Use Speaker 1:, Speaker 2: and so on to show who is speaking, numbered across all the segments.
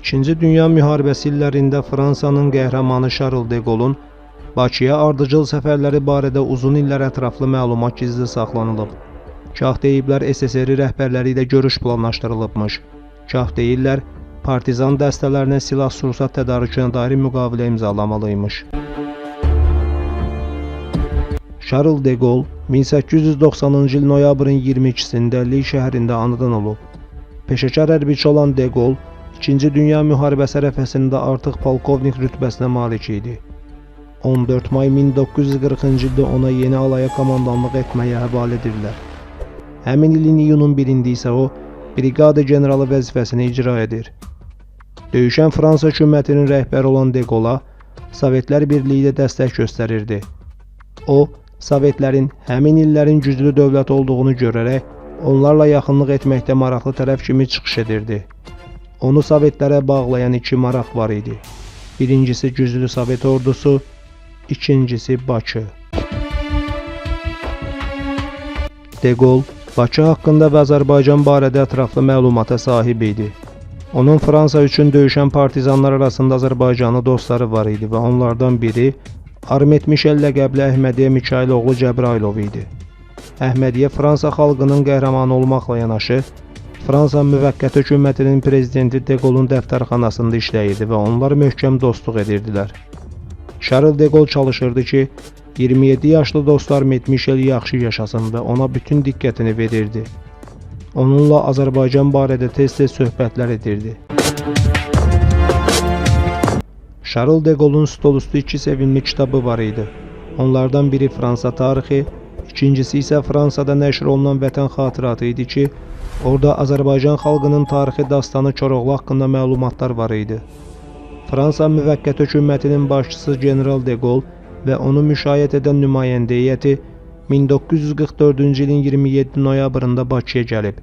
Speaker 1: İkinci Dünya müharibəsi illərində Fransanın qəhrəmanı Charles de Gaulle'un Bakıya ardıcıl səfərləri barədə uzun illər ətraflı məlumat gizli saxlanılıb. Kah deyiblər SSR rəhbərləri ilə görüş planlaşdırılıbmış. Kah deyirlər partizan dəstələrinə silah-sursat tədarükünə dair müqavilə imzalamalıymış. Charles de Gaulle 1890-cı il noyabrın 22-sində Lille şəhərində anadan olub. Peşəkar hərbiçi olan de Gaulle, 2-ci Dünya müharibəsi ərəfəsində artıq polkovnik rütbəsinə malik idi. 14 may 1940-cı ildə ona yeni alaya komandanlıq etməyə həvalə edirlər. Həmin ilin iyunun 1-də isə o, briqada generalı vəzifəsini icra edir. Döyüşən Fransa hökumətinin rəhbəri olan de Gaulle'a Sovetlər Birliyi ilə dəstək göstərirdi. O, Sovetlərin həmin illərin güclü dövlət olduğunu görərək, onlarla yaxınlıq etməkdə maraqlı tərəf kimi çıxış edirdi. Onu Sovetlərə bağlayan iki maraq var idi. Birincisi güclü Sovet ordusu, ikincisi Bakı. De Gaulle, Bakı haqqında və Azərbaycan barədə ətraflı məlumata sahib idi. Onun Fransa üçün döyüşən partizanlar arasında Azərbaycanlı dostları var idi və onlardan biri Armet Mişel ləqəbli Əhmədiyyə Mikayıloğlu Cəbrailov idi. Əhmədiyyə Fransa xalqının qəhrəmanı olmaqla yanaşı, Fransa müvəqqəti hökumətinin prezidenti de Gaulle'un dəftərxanasında işləyirdi və onlar möhkəm dostluq edirdilər. Charles de Gaulle çalışırdı ki, 27 yaşlı dostu Armet Mişel yaxşı yaşasın və ona bütün diqqətini verirdi. Onunla Azərbaycan barədə tez-tez söhbətlər edirdi. Charles de Gaulle'un stolüstü iki sevimli kitabı var idi. Onlardan biri Fransa tarixi, ikincisi isə Fransada nəşr olunan Vətən xatıratı idi ki, orada Azərbaycan xalqının tarixi dastanı Koroğlu haqqında məlumatlar var idi. Fransa müvəqqəti hökumətinin başçısı General de Gaulle və onu müşayiət edən nümayəndə heyəti 1944-cü ilin 27 noyabrında Bakıya gəlib.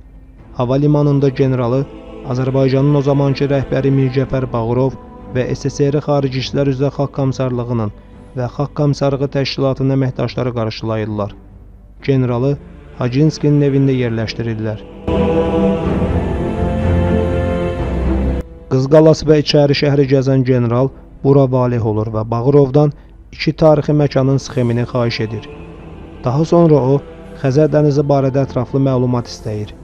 Speaker 1: Hava limanında generalı Azərbaycanın o zamanki rəhbəri Mircəfər Bağırov və SSR Xarici İşlər üzrə Xalq Komissarlığının və Xalq Komissarlığı təşkilatının əməkdaşları qarşılayırlar. Generalı Hacınskinin evində yerləşdirirlər. Qız Qalası və İçəri şəhəri gəzən general bura valih olur və Bağırovdan iki tarixi məkanın sxemini xahiş edir. Daha sonra o, Xəzər dənizi barədə ətraflı məlumat istəyir.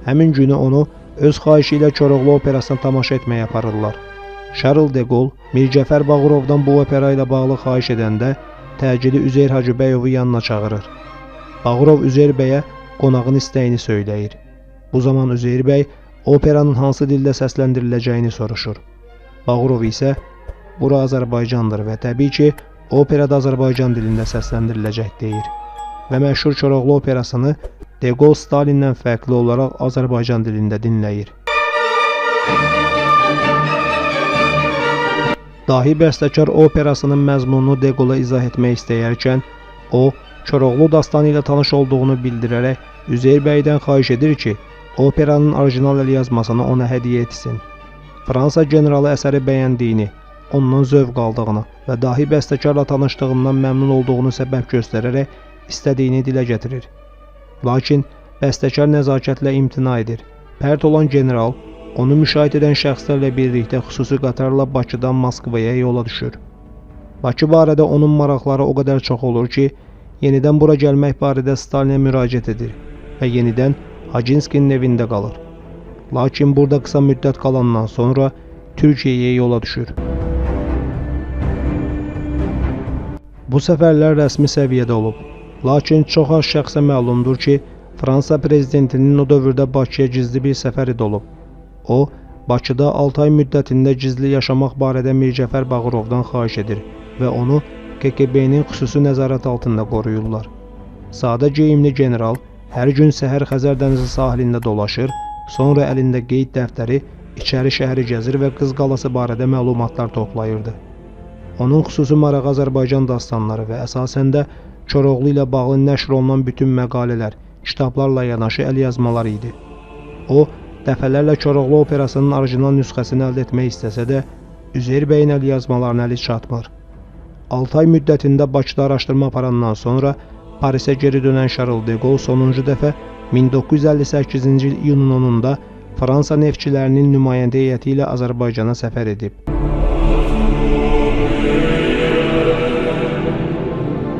Speaker 1: Həmin günü onu öz xahişi ilə Koroğlu operasına tamaşa etməyə aparırlar. Charles de Gaulle Mircəfər Bağırovdan bu opera ilə bağlı xahiş edəndə təcili Üzeyir Hacıbəyovu yanına çağırır. Bağırov Üzeyir bəyə qonağın istəyini söyləyir. Bu zaman Üzeyir bəy operanın hansı dildə səsləndiriləcəyini soruşur. Bağırov isə bura Azərbaycandır və təbii ki, operada Azərbaycan dilində səsləndiriləcək deyir. Və məşhur Koroğlu operasını de Gaulle Stalindən fərqli olaraq Azərbaycan dilində dinləyir. Dahi bəstəkar operasının məzmununu de Gaulle'a izah etmək istəyərkən, o, Koroğlu dastanı ilə tanış olduğunu bildirərək Üzeyir bəydən xahiş edir ki, operanın orijinal əlyazmasını ona hədiyyə etsin. Fransa generalı əsəri bəyəndiyini, ondan zövq aldığını və dahi bəstəkarla tanışdığından məmnun olduğunu səbəb göstərərək istədiyini dilə gətirir. Lakin bəstəkar nəzakətlə imtina edir. Pərt olan general onu müşahidə edən şəxslərlə birlikdə xüsusi qatarla Bakıdan Moskvaya yola düşür. Bakı barədə onun maraqları o qədər çox olur ki, yenidən bura gəlmək barədə Stalinə müraciət edir və yenidən Hacınskinin evində qalır. Lakin burada qısa müddət qalandan sonra Türkiyəyə yola düşür. Bu səfərlər rəsmi səviyyədə olub. Lakin çox az şəxsə məlumdur ki, Fransa prezidentinin o dövrdə Bakıya gizli bir səfəri olub. O, Bakıda 6 ay müddətində gizli yaşamaq barədə Mircəfər Bağırovdan xahiş edir və onu KGB-nin xüsusi nəzarət altında qoruyurlar. Sadə geyimli general hər gün səhər Xəzər dənizi sahilində dolaşır, sonra əlində qeyd dəftəri İçəri şəhəri gəzir və Qız Qalası barədə məlumatlar toplayırdı. Onun xüsusi marağı Azərbaycan dastanları və əsasən də Koroğlu ilə bağlı nəşr olunan bütün məqalələr, kitablarla yanaşı əlyazmalar idi. O, dəfələrlə Koroğlu operasının orijinal nüsxəsini əldə etmək istəsə də, Üzeyir bəyin əlyazmalarına əli çatmır. 6 ay müddətində Bakıda araşdırma aparandan sonra Parisə geri dönən Charles de Gaulle sonuncu dəfə 1958-ci il iyunun 10-da Fransa neftçilərinin nümayəndə heyəti ilə Azərbaycana səfər edib.